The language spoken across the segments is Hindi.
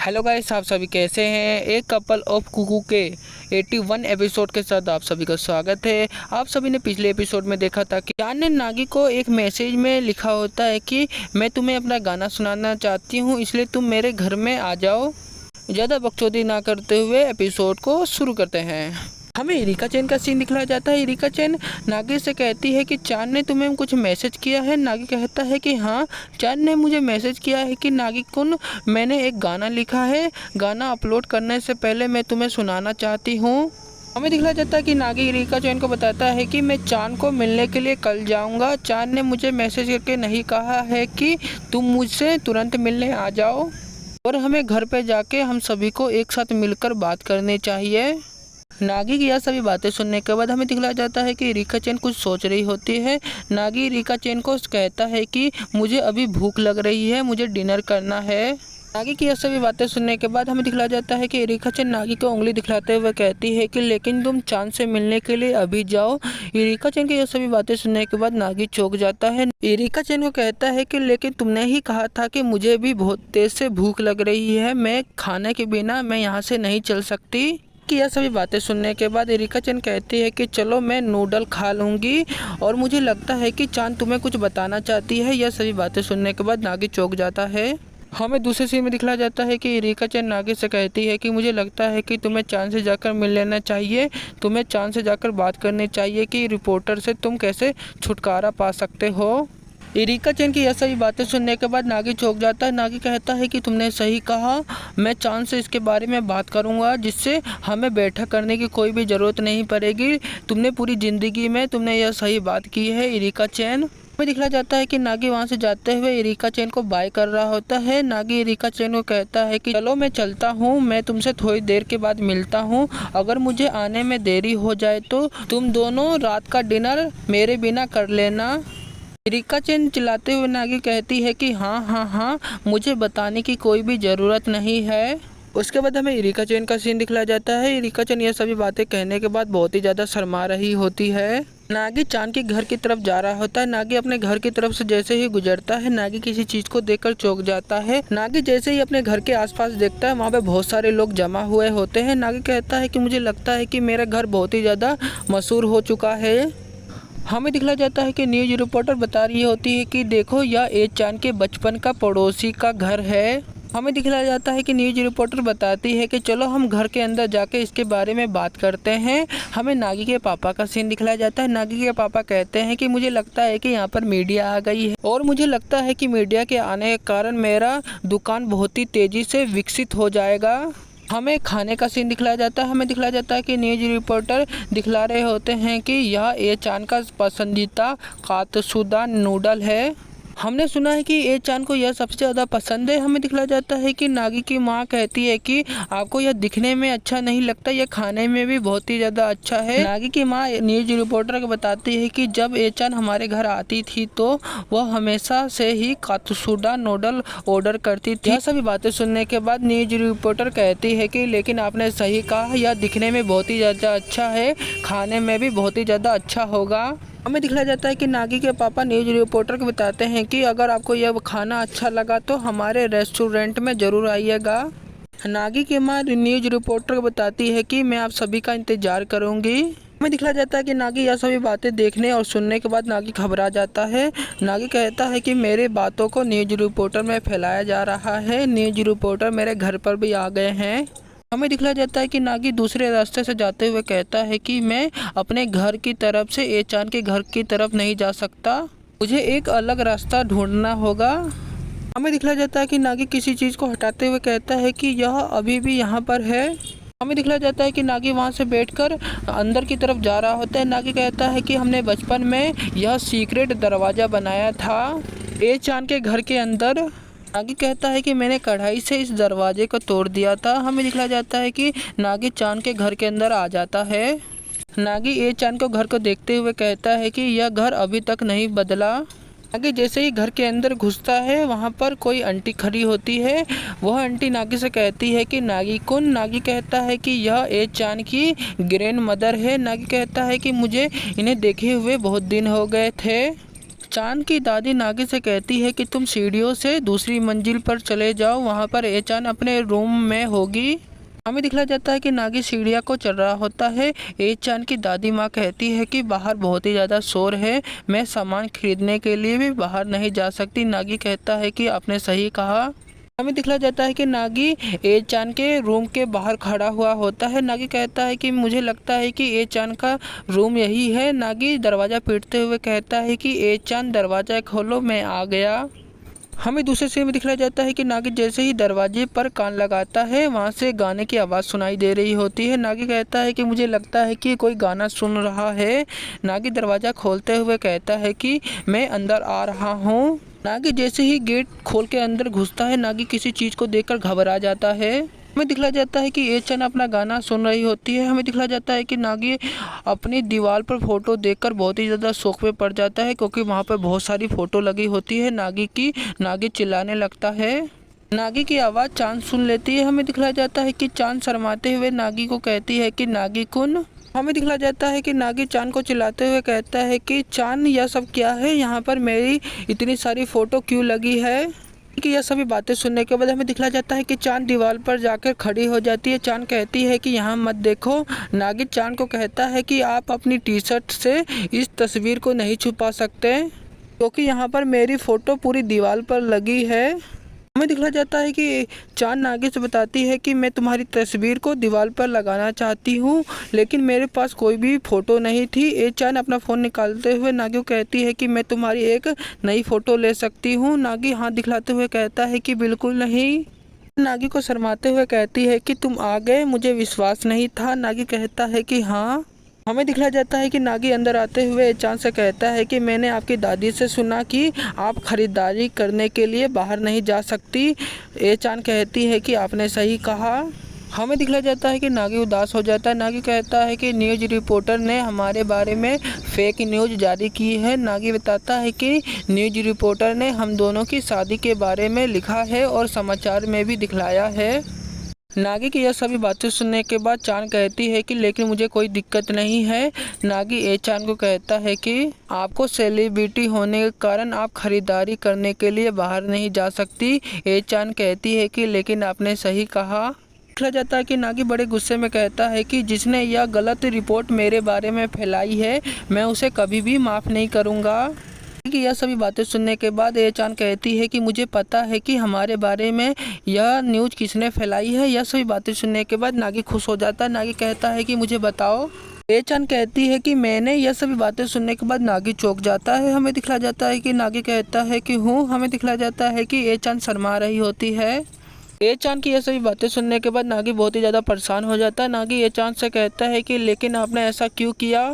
हेलो गाइस, आप सभी कैसे हैं। एक कपल ऑफ कुकू के 81 एपिसोड के साथ आप सभी का स्वागत है। आप सभी ने पिछले एपिसोड में देखा था कि चांद ने नागी को एक मैसेज में लिखा होता है कि मैं तुम्हें अपना गाना सुनाना चाहती हूँ, इसलिए तुम मेरे घर में आ जाओ। ज़्यादा बकचोदी ना करते हुए एपिसोड को शुरू करते हैं। हमें इरिका चैन का सीन दिखलाया जाता है। इरिका चैन नागी से कहती है कि चांद ने तुम्हें कुछ मैसेज किया है। नागी कहता है कि हाँ, चांद ने मुझे मैसेज किया है कि नागी कुन, मैंने एक गाना लिखा है, गाना अपलोड करने से पहले मैं तुम्हें सुनाना चाहती हूँ। हमें दिखलाया जाता है कि नागी इरिका चैन को बताता है कि मैं चांद को मिलने के लिए कल जाऊँगा। चांद ने मुझे मैसेज करके नहीं कहा है कि तुम मुझसे तुरंत मिलने आ जाओ, और हमें घर पे जाके हम सभी को एक साथ मिलकर बात करनी चाहिए। नागी की यह सभी बातें सुनने के बाद हमें दिखलाया जाता है कि इरिका चैन कुछ सोच रही होती है। नागी इरिका चैन को कहता है कि मुझे अभी भूख लग रही है, मुझे डिनर करना है। नागी की यह सभी बातें सुनने के बाद हमें दिखलाया जाता है कि इरिका चैन नागी को उंगली दिखलाते हुए कहती है कि लेकिन तुम चांद से मिलने के लिए अभी जाओ। इरिका चैन की यह सभी बातें सुनने के बाद नागी चौंक जाता है। इरिका चैन को कहता है कि लेकिन तुमने ही कहा था कि मुझे भी बहुत तेज से भूख लग रही है, मैं खाने के बिना मैं यहाँ से नहीं चल सकती। कि यह सभी बातें सुनने के बाद इरिका चैन कहती है कि चलो मैं नूडल खा लूँगी, और मुझे लगता है कि चांद तुम्हें कुछ बताना चाहती है। यह सभी बातें सुनने के बाद नागी चौंक जाता है। हमें दूसरे सीन में दिखलाया जाता है कि इरिका चैन नागी से कहती है कि मुझे लगता है कि तुम्हें चांद से जाकर मिल लेना चाहिए, तुम्हें चांद से जाकर बात करनी चाहिए कि रिपोर्टर से तुम कैसे छुटकारा पा सकते हो। इरिका चैन की यह सभी बातें सुनने के बाद नागी चौंक जाता है। नागी कहता है कि तुमने सही कहा, मैं चांद से इसके बारे में बात करूंगा, जिससे हमें बैठक करने की कोई भी ज़रूरत नहीं पड़ेगी। तुमने पूरी ज़िंदगी में तुमने यह सही बात की है इरिका चैन। हमें दिखला जाता है कि नागी वहां से जाते हुए इरिका चैन को बाय कर रहा होता है। नागी इरिका चैन को कहता है कि चलो मैं चलता हूँ, मैं तुमसे थोड़ी देर के बाद मिलता हूँ। अगर मुझे आने में देरी हो जाए तो तुम दोनों रात का डिनर मेरे बिना कर लेना। इरिका चैन चिल्लाते हुए नागी कहती है कि हाँ हाँ हाँ, मुझे बताने की कोई भी ज़रूरत नहीं है। उसके बाद हमें इरिका चैन का सीन दिखलाया जाता है। इरिका चैन ये सभी बातें कहने के बाद बहुत ही ज़्यादा शर्मा रही होती है। नागी चांद के घर की तरफ जा रहा होता है। नागी अपने घर की तरफ से जैसे ही गुजरता है, नागी किसी चीज़ को देखकर चौंक जाता है। नागी जैसे ही अपने घर के आसपास देखता है, वहाँ पे बहुत सारे लोग जमा हुए होते हैं। नागी कहता है कि मुझे लगता है कि मेरा घर बहुत ही ज़्यादा मशहूर हो चुका है। हमें दिखलाया जाता है कि न्यूज़ रिपोर्टर बता रही होती है कि देखो, यह ए चांद के बचपन का पड़ोसी का घर है। हमें दिखलाया जाता है कि न्यूज़ रिपोर्टर बताती है कि चलो हम घर के अंदर जाके इसके बारे में बात करते हैं। हमें नागी के पापा का सीन दिखलाया जाता है। नागी के पापा कहते हैं कि मुझे लगता है कि यहाँ पर मीडिया आ गई है, और मुझे लगता है कि मीडिया के आने के कारण मेरा दुकान बहुत ही तेज़ी से विकसित हो जाएगा। हमें खाने का सीन दिखलाया जाता है। हमें दिखलाया जाता है कि न्यूज़ रिपोर्टर दिखला रहे होते हैं कि यह ए चांद का पसंदीदा कातशुदा नूडल है। हमने सुना है कि ए चांद को यह सबसे ज़्यादा पसंद है। हमें दिखलाया जाता है कि नागी की माँ कहती है कि आपको यह दिखने में अच्छा नहीं लगता, यह खाने में भी बहुत ही ज़्यादा अच्छा है। नागी की माँ न्यूज़ रिपोर्टर को बताती है कि जब ए चांद हमारे घर आती थी तो वह हमेशा से ही कातशुदा नूडल ऑर्डर करती थी। यह सभी बातें सुनने के बाद न्यूज़ रिपोर्टर कहती है कि लेकिन आपने सही कहा, यह दिखने में बहुत ही ज़्यादा अच्छा है, खाने में भी बहुत ही ज़्यादा अच्छा होगा। हमें दिखलाया जाता है कि नागी के पापा न्यूज़ रिपोर्टर को बताते हैं कि अगर आपको यह खाना अच्छा लगा तो हमारे रेस्टोरेंट में ज़रूर आइएगा। नागी की माँ न्यूज़ रिपोर्टर को बताती है कि मैं आप सभी का इंतज़ार करूँगी। हमें दिखलाया जाता है कि नागी यह सभी बातें देखने और सुनने के बाद नागी घबरा जाता है। नागी कहता है कि मेरे बातों को न्यूज़ रिपोर्टर में फैलाया जा रहा है, न्यूज़ रिपोर्टर मेरे घर पर भी आ गए हैं। हमें दिखलाया जाता है कि नागी दूसरे रास्ते से जाते हुए कहता है कि मैं अपने घर की तरफ से ए चांद के घर की तरफ नहीं जा सकता, मुझे एक अलग रास्ता ढूंढना होगा। हमें दिखलाया जाता है कि नागी किसी चीज़ को हटाते हुए कहता है कि यह अभी भी यहाँ पर है। हमें दिखलाया जाता है कि नागी वहाँ से बैठकर अंदर की तरफ जा रहा होता है। नागी कहता है कि हमने बचपन में यह सीक्रेट दरवाज़ा बनाया था ए चांद के घर के अंदर। नागी कहता है कि मैंने कढ़ाई से इस दरवाजे को तोड़ दिया था। हमें दिखलाया जाता है कि नागी चांद के घर के अंदर आ जाता है। नागी ए चांद को घर को देखते हुए कहता है कि यह घर अभी तक नहीं बदला। नागी जैसे ही घर के अंदर घुसता है, वहाँ पर कोई आंटी खड़ी होती है। वह आंटी नागी से कहती है कि नागी कौन। नागी कहता है कि यह ए चांद की ग्रैंड मदर है। नागी कहता है कि मुझे इन्हें देखे हुए बहुत दिन हो गए थे। चांद की दादी नागी से कहती है कि तुम सीढ़ियों से दूसरी मंजिल पर चले जाओ, वहाँ पर ए चांद अपने रूम में होगी। हमें दिखला जाता है कि नागी सीढ़ियाँ को चढ़ रहा होता है। ए चांद की दादी माँ कहती है कि बाहर बहुत ही ज़्यादा शोर है, मैं सामान खरीदने के लिए भी बाहर नहीं जा सकती। नागी कहता है कि आपने सही कहा। हमें दिखला जाता है कि नागी ए चांद के रूम के बाहर खड़ा हुआ होता है। नागी कहता है कि मुझे लगता है कि ए चांद का रूम यही है। नागी दरवाज़ा पीटते हुए कहता है कि ए चांद दरवाज़ा खोलो, मैं आ गया। हमें दूसरे सीन में दिखलाया जाता है कि नागी जैसे ही दरवाजे पर कान लगाता है, वहाँ से गाने की आवाज़ सुनाई दे रही होती है। नागी कहता है कि मुझे लगता है कि कोई गाना सुन रहा है। नागी दरवाज़ा खोलते हुए कहता है कि मैं अंदर आ रहा हूँ। नागी जैसे ही गेट खोल के अंदर घुसता है, नागी किसी चीज़ को देखकर घबरा जाता है। हमें दिखलाया जाता है कि ए चांद अपना गाना सुन रही होती है। हमें दिखलाया जाता है कि नागी अपनी दीवार पर फोटो देखकर बहुत ही ज़्यादा शौक में पड़ जाता है, क्योंकि वहाँ पर बहुत सारी फ़ोटो लगी होती है नागी की। नागी चिल्लाने लगता है। नागी की आवाज़ चांद सुन लेती है। हमें दिखलाया जाता है कि चांद शर्माते हुए नागी को कहती है कि नागी कुन। हमें दिखलाया जाता है कि नागी चांद को चिल्लाते हुए कहता है कि चांद, यह सब क्या है? यहाँ पर मेरी इतनी सारी फ़ोटो क्यों लगी है? कि यह सभी बातें सुनने के बाद हमें दिखलाया जाता है कि चांद दीवार पर जाकर खड़ी हो जाती है। चांद कहती है कि यहाँ मत देखो। नागी चांद को कहता है कि आप अपनी टी शर्ट से इस तस्वीर को नहीं छुपा सकते, क्योंकि यहाँ पर मेरी फ़ोटो पूरी दीवार पर लगी है। हमें दिखलाया जाता है कि चांद नागी से बताती है कि मैं तुम्हारी तस्वीर को दीवार पर लगाना चाहती हूँ, लेकिन मेरे पास कोई भी फ़ोटो नहीं थी। ए चांद अपना फ़ोन निकालते हुए नागी को कहती है कि मैं तुम्हारी एक नई फ़ोटो ले सकती हूँ। नागी हाथ दिखलाते हुए कहता है कि बिल्कुल नहीं। नागी को शर्माते हुए कहती है कि तुम आ गए, मुझे विश्वास नहीं था। नागी कहता है कि हाँ। हमें दिखलाया जाता है कि नागी अंदर आते हुए चांद से कहता है कि मैंने आपकी दादी से सुना कि आप खरीदारी करने के लिए बाहर नहीं जा सकती। ए चांद कहती है कि आपने सही कहा। हमें दिखलाया जाता है कि नागी उदास हो जाता है। नागी कहता है कि न्यूज़ रिपोर्टर ने हमारे बारे में फेक न्यूज़ जारी की है। नागी बताता है कि न्यूज़ रिपोर्टर ने हम दोनों की शादी के बारे में लिखा है और समाचार में भी दिखलाया है। नागी की यह सभी बातें सुनने के बाद चांद कहती है कि लेकिन मुझे कोई दिक्कत नहीं है। नागी ए चांद को कहता है कि आपको सेलिब्रिटी होने के कारण आप खरीदारी करने के लिए बाहर नहीं जा सकती। ए चांद कहती है कि लेकिन आपने सही कहा। देखा जाता है कि नागी बड़े गुस्से में कहता है कि जिसने यह गलत रिपोर्ट मेरे बारे में फैलाई है, मैं उसे कभी भी माफ़ नहीं करूँगा। कि यह सभी बातें सुनने के बाद ए चांद कहती है कि मुझे पता है कि हमारे बारे में यह न्यूज़ किसने फैलाई है। यह सभी बातें सुनने के बाद नागी खुश हो जाता है। नागी कहता है कि मुझे बताओ। ए चांद कहती है कि मैंने। यह सभी बातें सुनने के बाद नागी चौंक जाता है। हमें दिखलाया जाता है कि नागी कहता है कि हूँ। हमें दिखलाया जाता है कि ए चांद शर्मा रही होती है। ए चांद की यह सभी बातें सुनने के बाद नागी बहुत ही ज़्यादा परेशान हो जाता है। नागी ए चांद से कहता है कि लेकिन आपने ऐसा क्यों किया?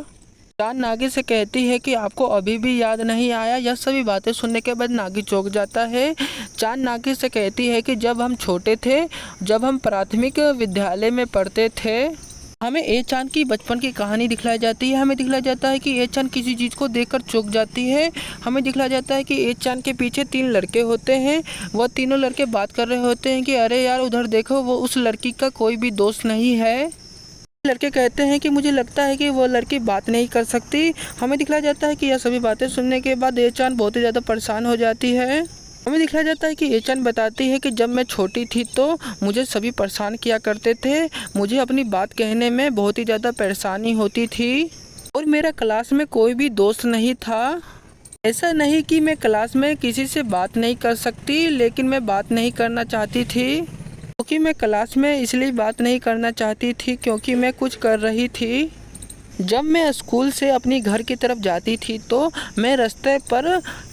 चांद नागी से कहती है कि आपको अभी भी याद नहीं आया। यह सभी बातें सुनने के बाद नागी चौंक जाता है। चांद नागी से कहती है कि जब हम छोटे थे, जब हम प्राथमिक विद्यालय में पढ़ते थे, हमें ए चांद की बचपन की कहानी दिखलाई जाती है। हमें दिखलाया जाता है कि ए चांद किसी चीज़ को देखकर चौंक जाती है। हमें दिखलाया जाता है कि ए चांद के पीछे 3 लड़के होते हैं। वह तीनों लड़के बात कर रहे होते हैं कि अरे यार उधर देखो, वो उस लड़की का कोई भी दोस्त नहीं है। लड़के कहते हैं कि मुझे लगता है कि वो लड़की बात नहीं कर सकती। हमें दिखलाया जाता है कि यह सभी बातें सुनने के बाद ए चांद बहुत ही ज़्यादा परेशान हो जाती है। हमें दिखलाया जाता है कि ए चांद बताती है कि जब मैं छोटी थी तो मुझे सभी परेशान किया करते थे। मुझे अपनी बात कहने में बहुत ही ज़्यादा परेशानी होती थी और मेरा क्लास में कोई भी दोस्त नहीं था। ऐसा नहीं कि मैं क्लास में किसी से बात नहीं कर सकती, लेकिन मैं बात नहीं करना चाहती थी। क्योंकि मैं क्लास में इसलिए बात नहीं करना चाहती थी क्योंकि मैं कुछ कर रही थी। जब मैं स्कूल से अपनी घर की तरफ जाती थी तो मैं रास्ते पर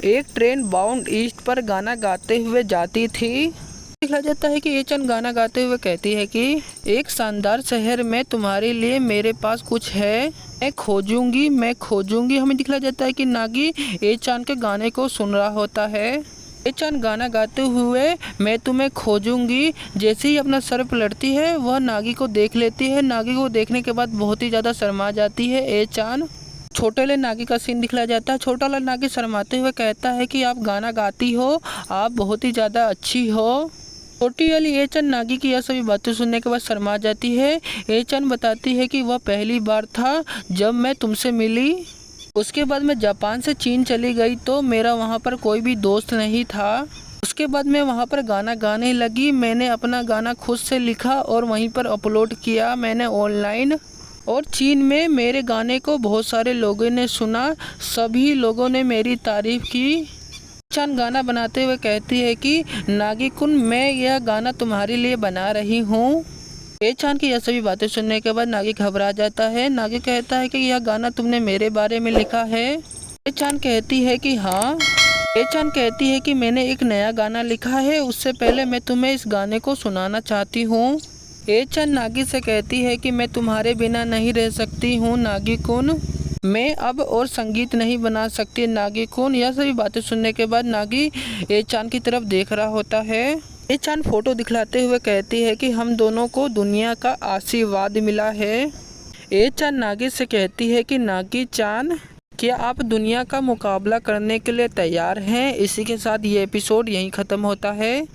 एक ट्रेन बाउंड ईस्ट पर गाना गाते हुए जाती थी। दिखा जाता है कि ए चांद गाना गाते हुए कहती है कि एक शानदार शहर में तुम्हारे लिए मेरे पास कुछ है, मैं खोजूंगी, मैं खोजूंगी। हमें दिखला जाता है कि नागी ए चांद के गाने को सुन रहा होता है। ए चांद गाना गाते हुए मैं तुम्हें खोजूंगी जैसे ही अपना सर पलटती है, वह नागी को देख लेती है। नागी को देखने के बाद बहुत ही ज़्यादा शर्मा जाती है ए चांद। छोटे वाले नागी का सीन दिखलाया जाता है। छोटा वाला नागी शर्माते हुए कहता है कि आप गाना गाती हो, आप बहुत ही ज़्यादा अच्छी हो। छोटी वाली ए चांद नागी की यह सभी बातें सुनने के बाद शर्मा जाती है। ए चांद बताती है कि वह पहली बार था जब मैं तुमसे मिली। उसके बाद मैं जापान से चीन चली गई तो मेरा वहाँ पर कोई भी दोस्त नहीं था। उसके बाद मैं वहाँ पर गाना गाने लगी। मैंने अपना गाना खुद से लिखा और वहीं पर अपलोड किया मैंने ऑनलाइन। और चीन में मेरे गाने को बहुत सारे लोगों ने सुना। सभी लोगों ने मेरी तारीफ़ की। चान गाना बनाते हुए कहती है कि नागी-कुन, मैं यह गाना तुम्हारे लिए बना रही हूँ। ए चान की यह सभी बातें सुनने के बाद नागी घबरा जाता है। नागी कहता है कि यह गाना तुमने मेरे बारे में लिखा है। ए चान कहती है कि हाँ। ए चान कहती है कि मैंने एक नया गाना लिखा है, उससे पहले मैं तुम्हें इस गाने को सुनाना चाहती हूँ। ए चान नागी से कहती है कि मैं तुम्हारे बिना नहीं रह सकती हूँ नागी-कुन, मैं अब और संगीत नहीं बना सकती नागी-कुन। यह सभी बातें सुनने के बाद नागी ए चान की तरफ देख रहा होता है। ए चान फोटो दिखलाते हुए कहती है कि हम दोनों को दुनिया का आशीर्वाद मिला है। ए चान नागी से कहती है कि नागी चान, क्या आप दुनिया का मुकाबला करने के लिए तैयार हैं? इसी के साथ ये एपिसोड यहीं ख़त्म होता है।